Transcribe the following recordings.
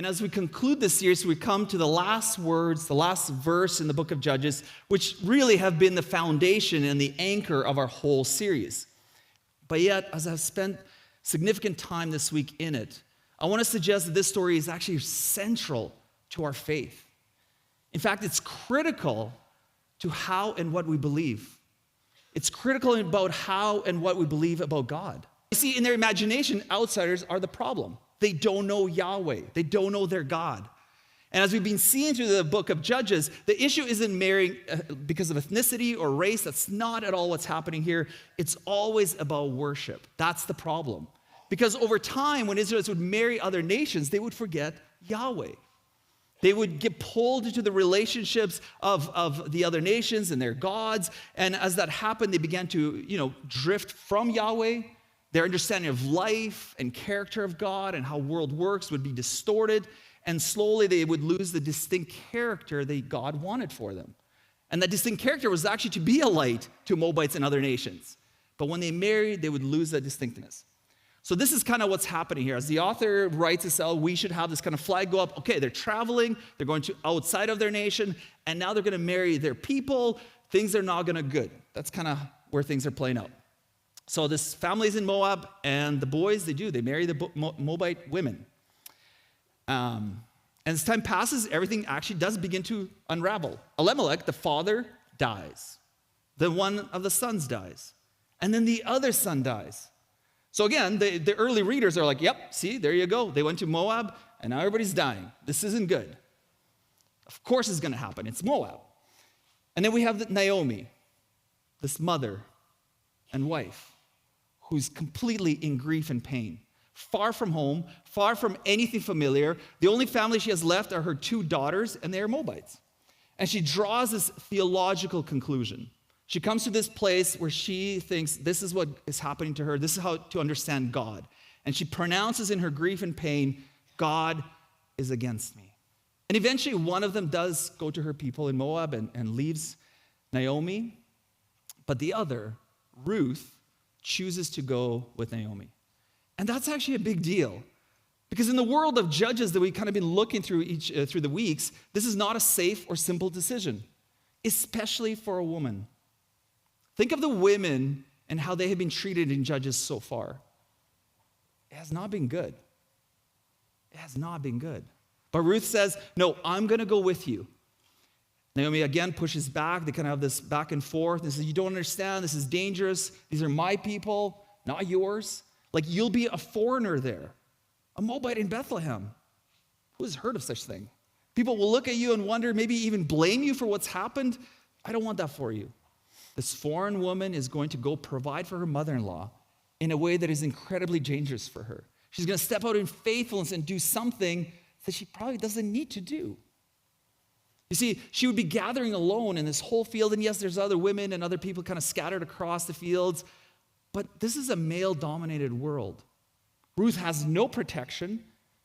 And as we conclude this series, we come to the last words, the last verse in the book of Judges, which really have been the foundation and the anchor of our whole series. But yet, as I've spent significant time this week in it, I want to suggest that this story is actually central to our faith. In fact, it's critical to how and what we believe. It's critical about how and what we believe about God. You see, in their imagination, outsiders are the problem. They don't know Yahweh. They don't know their God. And as we've been seeing through the book of Judges, the issue isn't marrying because of ethnicity or race. That's not at all what's happening here. It's always about worship. That's the problem. Because over time, when Israelites would marry other nations, they would forget Yahweh. They would get pulled into the relationships of the other nations and their gods. And as that happened, they began to, drift from Yahweh. Their understanding of life and character of God and how world works would be distorted. And slowly they would lose the distinct character that God wanted for them. And that distinct character was actually to be a light to Moabites and other nations. But when they married, they would lose that distinctness. So this is kind of what's happening here. As the author writes this out, we should have this kind of flag go up. Okay, they're traveling. They're going to outside of their nation. And now they're going to marry their people. Things are not going to good. That's kind of where things are playing out. So this family's in Moab, and the boys, they marry the Moabite women. And as time passes, everything actually does begin to unravel. Elimelech, the father, dies. Then one of the sons dies. And then the other son dies. So again, the early readers are like, yep, see, there you go. They went to Moab, and now everybody's dying. This isn't good. Of course it's going to happen. It's Moab. And then we have Naomi, this mother and wife, who's completely in grief and pain. Far from home, far from anything familiar. The only family she has left are her two daughters, and they are Moabites. And she draws this theological conclusion. She comes to this place where she thinks this is what is happening to her. This is how to understand God. And she pronounces in her grief and pain, God is against me. And eventually one of them does go to her people in Moab and leaves Naomi. But the other, Ruth, chooses to go with Naomi. And that's actually a big deal. Because in the world of Judges that we've kind of been looking through through the weeks, this is not a safe or simple decision, especially for a woman. Think of the women and how they have been treated in Judges so far. It has not been good. It has not been good. But Ruth says, no, I'm going to go with you. Naomi again pushes back. They kind of have this back and forth. They say, you don't understand. This is dangerous. These are my people, not yours. Like, you'll be a foreigner there, a Moabite in Bethlehem. Who has heard of such thing? People will look at you and wonder, maybe even blame you for what's happened. I don't want that for you. This foreign woman is going to go provide for her mother-in-law in a way that is incredibly dangerous for her. She's going to step out in faithfulness and do something that she probably doesn't need to do. You see, she would be gathering alone in this whole field, and yes, there's other women and other people kind of scattered across the fields, but this is a male-dominated world. Ruth has no protection.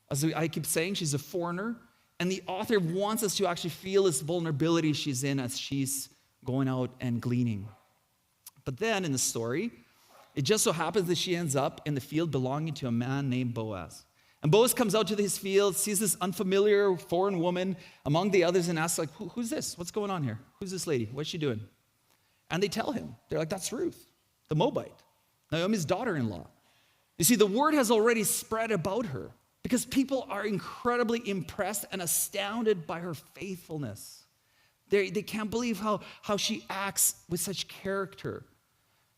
As I keep saying, she's a foreigner, and the author wants us to actually feel this vulnerability she's in as she's going out and gleaning. But then in the story, it just so happens that she ends up in the field belonging to a man named Boaz. And Boaz comes out to his field, sees this unfamiliar foreign woman among the others and asks, like, who's this? What's going on here? Who's this lady? What's she doing? And they tell him. They're like, that's Ruth, the Moabite, Naomi's daughter-in-law. You see, the word has already spread about her because people are incredibly impressed and astounded by her faithfulness. They can't believe how she acts with such character.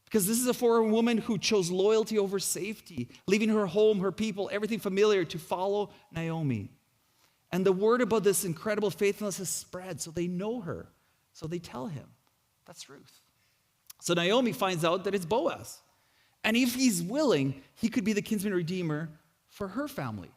Because this is a foreign woman who chose loyalty over safety, leaving her home, her people, everything familiar to follow Naomi. And the word about this incredible faithfulness has spread, so they know her. So they tell him, that's Ruth. So Naomi finds out that it's Boaz. And if he's willing, he could be the kinsman redeemer for her family.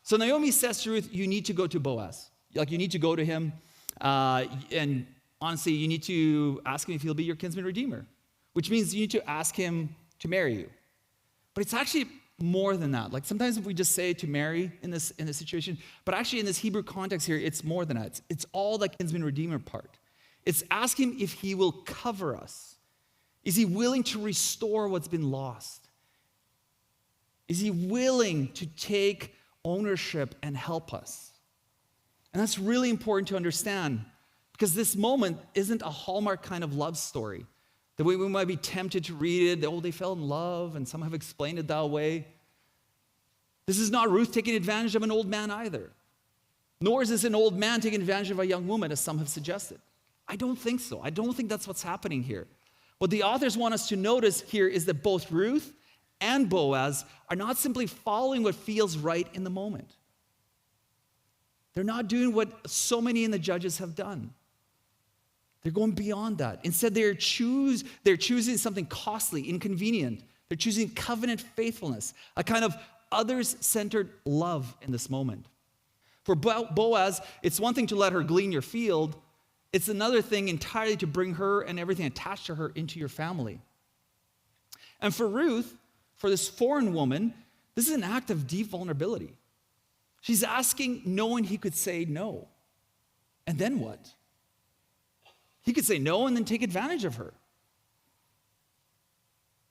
So Naomi says to Ruth, you need to go to Boaz. Like, you need to go to him. And honestly, you need to ask him if he'll be your kinsman redeemer, which means you need to ask him to marry you. But it's actually more than that. Like, sometimes we just say to marry in this situation, but actually in this Hebrew context here, it's more than that. It's all the kinsman redeemer part. It's ask him if he will cover us. Is he willing to restore what's been lost? Is he willing to take ownership and help us. And that's really important to understand because this moment isn't a Hallmark kind of love story. The way we might be tempted to read it, they fell in love, and some have explained it that way. This is not Ruth taking advantage of an old man either. Nor is this an old man taking advantage of a young woman, as some have suggested. I don't think so. I don't think that's what's happening here. What the authors want us to notice here is that both Ruth and Boaz are not simply following what feels right in the moment. They're not doing what so many in the Judges have done. They're going beyond that. Instead, they're choosing something costly, inconvenient. They're choosing covenant faithfulness, a kind of others-centered love in this moment. For Boaz, it's one thing to let her glean your field. It's another thing entirely to bring her and everything attached to her into your family. And for Ruth, for this foreign woman, this is an act of deep vulnerability. She's asking, knowing he could say no. And then what? He could say no and then take advantage of her.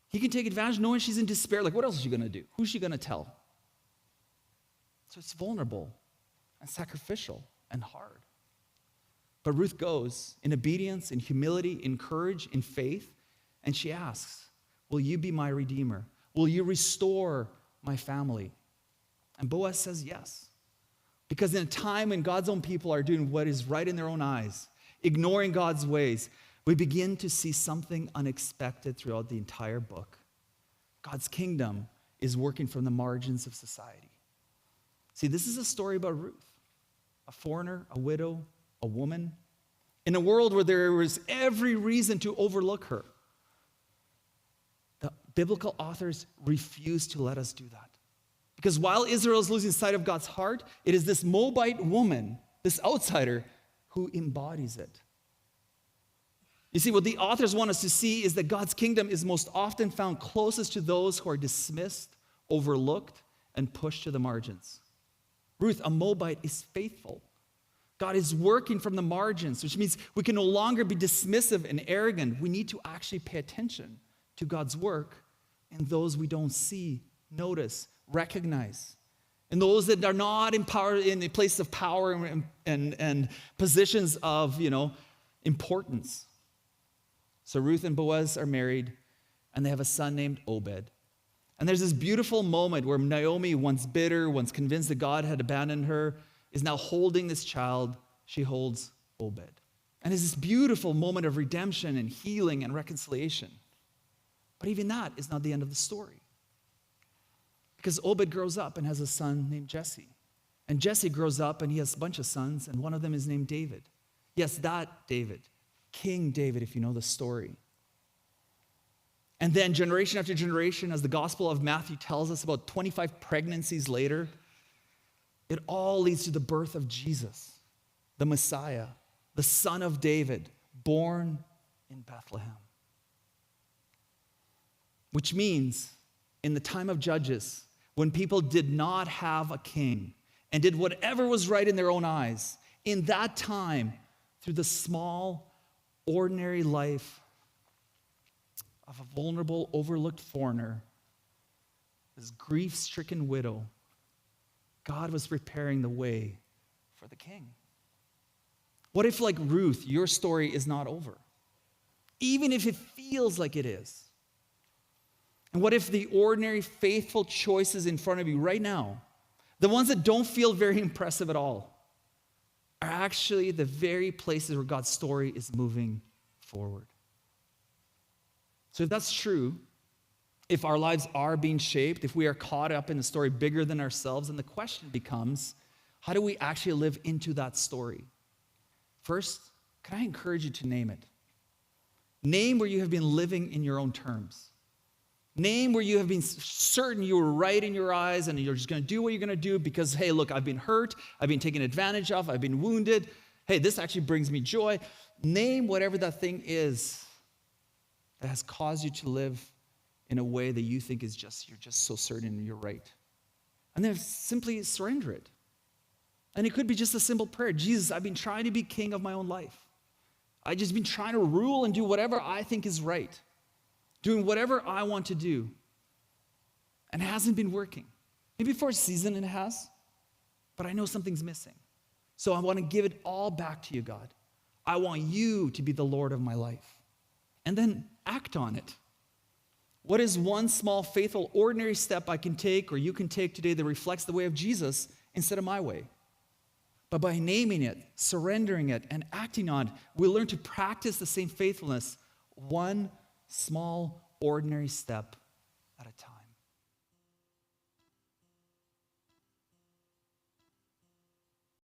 He can take advantage knowing she's in despair. Like, what else is she going to do? Who's she going to tell? So it's vulnerable and sacrificial and hard. But Ruth goes in obedience, in humility, in courage, in faith, and she asks, will you be my redeemer? Will you restore my family? And Boaz says yes. Because in a time when God's own people are doing what is right in their own eyes, ignoring God's ways, we begin to see something unexpected throughout the entire book. God's kingdom is working from the margins of society. See, this is a story about Ruth, a foreigner, a widow, a woman, in a world where there was every reason to overlook her. The biblical authors refuse to let us do that. Because while Israel is losing sight of God's heart, it is this Moabite woman, this outsider, who embodies it. You see, what the authors want us to see is that God's kingdom is most often found closest to those who are dismissed, overlooked, and pushed to the margins. Ruth, a Moabite, is faithful. God is working from the margins, which means we can no longer be dismissive and arrogant. We need to actually pay attention to God's work in those we don't see, notice, recognize. And those that are not in power, in the place of power and positions of, importance. So Ruth and Boaz are married, and they have a son named Obed. And there's this beautiful moment where Naomi, once bitter, once convinced that God had abandoned her, is now holding this child. She holds Obed. And it's this beautiful moment of redemption and healing and reconciliation. But even that is not the end of the story. Because Obed grows up and has a son named Jesse. And Jesse grows up and he has a bunch of sons, and one of them is named David. Yes, that David. King David, if you know the story. And then generation after generation, as the Gospel of Matthew tells us, about 25 pregnancies later, it all leads to the birth of Jesus, the Messiah, the Son of David, born in Bethlehem. Which means, in the time of Judges, when people did not have a king and did whatever was right in their own eyes, in that time, through the small, ordinary life of a vulnerable, overlooked foreigner, this grief-stricken widow, God was preparing the way for the king. What if, like Ruth, your story is not over? Even if it feels like it is. And what if the ordinary, faithful choices in front of you right now, the ones that don't feel very impressive at all, are actually the very places where God's story is moving forward? So if that's true, if our lives are being shaped, if we are caught up in a story bigger than ourselves, then the question becomes, how do we actually live into that story? First, can I encourage you to name it? Name where you have been living in your own terms. Name where you have been certain you were right in your eyes and you're just going to do what you're going to do because, hey, look, I've been hurt, I've been taken advantage of, I've been wounded. Hey, this actually brings me joy. Name whatever that thing is that has caused you to live in a way that you think is you're just so certain you're right. And then simply surrender it. And it could be just a simple prayer. Jesus, I've been trying to be king of my own life. I've just been trying to rule and do whatever I think is right. Doing whatever I want to do. And it hasn't been working. Maybe for a season it has. but I know something's missing. So I want to give it all back to you, God. I want you to be the Lord of my life. And then act on it. What is one small, faithful, ordinary step I can take or you can take today that reflects the way of Jesus instead of my way? But by naming it, surrendering it, and acting on it, we learn to practice the same faithfulness one small, ordinary step